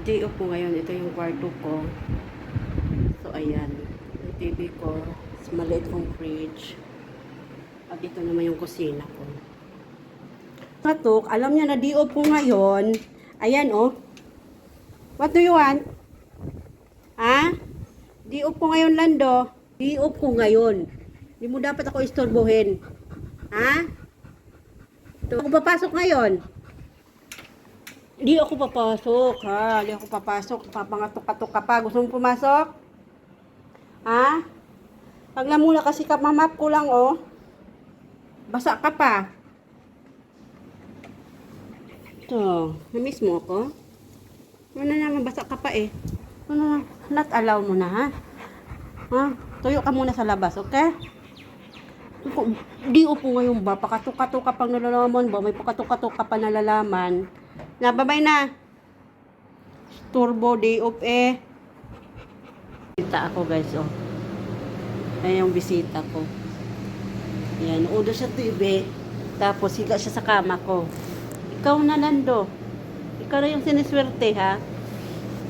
Day off ko ngayon. Ito yung kwarto ko. So, ayan. Yung TV ko. Maliit kong fridge. At ito naman yung kusina ko. Katok, alam niya na day off ko ngayon. Ayan, oh. What do you want? Ha? Day off ko ngayon, Lando. Day off ko ngayon. Hindi mo dapat ako istorbohin. Ha? Ito, ako papasok ngayon. Hindi ako papasok, ha? Hindi ako papasok. Papangatok-katok ka pa. Gusto mo pumasok? Ha? Paglamula kasi kapamap ko lang, oh. Basa ka pa. Ito. Namiss mo ako? Ano naman, basa ka pa eh. Ano, not allow mo na, ha? Ha? Tuyo ka muna sa labas, okay? Di upo ngayon ba? Pakatok-katok ka pang nalalaman ba? May pakatok-katok ka pa nalalaman. Nababay na. Turbo day off eh. Bisita ako guys, oh. Ayan yung bisita ko. Ayan, udo siya TV. Tapos higa siya sa kama ko. Ikaw na, Lando. Ikaw na yung siniswerte, ha?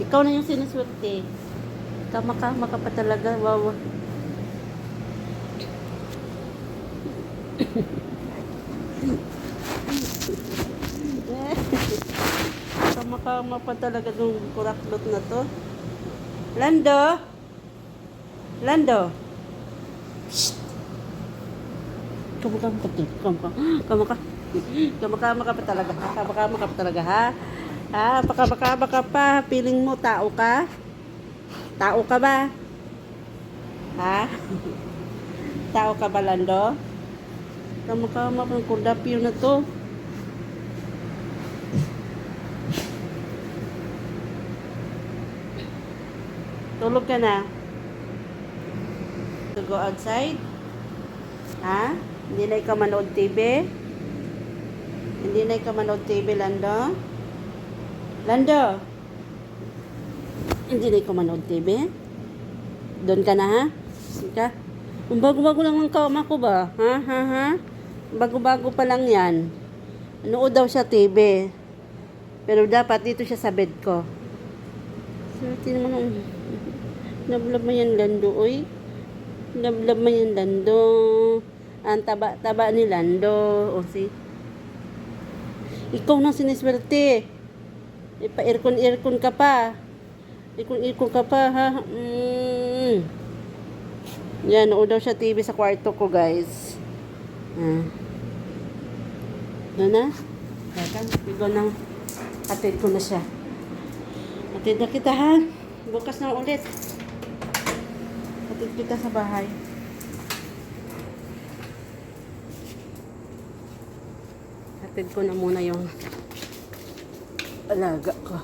Ikaw na yung siniswerte. Kama ka pa talaga. Wow. Kama pa talaga nung kuraklot na to. Lando? Lando? Shhh! Kama ka pa talaga, ha? Kama ka pa talaga, ha? Ha? Baka pa. Feeling mo, tao ka? Tao ka ba? Ha? Tao ka ba, Lando? Kama pang kurdapyo na to. Tulog ka na. To go outside? Ha? Hindi na ikaw manood TV? Hindi na ikaw manood TV, Lando? Lando? Hindi na ikaw manood TV? Doon ka na, ha? Sige. Bago-bago lang ang kama ko ba? Ha? Bago-bago pa lang yan. Nood daw siya TV. Pero dapat dito siya sa bed ko. Swerte naman. Lablab mo yan, Lando, oy. Lablab mo yan, Lando. Ang taba ni Lando. O si. Ikaw nang siniswerte. Ipa-aircon ka pa. Aircon ka pa, ha? Yan, nood daw siya TV sa kwarto ko, guys. Doon na? Teka, ikaw nang atid ko na siya. Atid na kita, ha? Bukas na ulit. Atid kita sa bahay. Atid ko na muna yung alaga ko.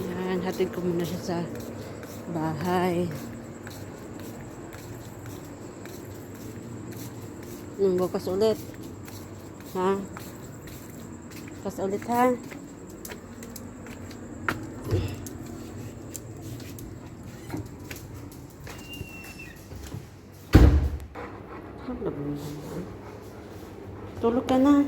Yan, hatid ko muna siya sa bahay. Bukas ulit. Ha? Bukas ulit, ha? Tulog ka na.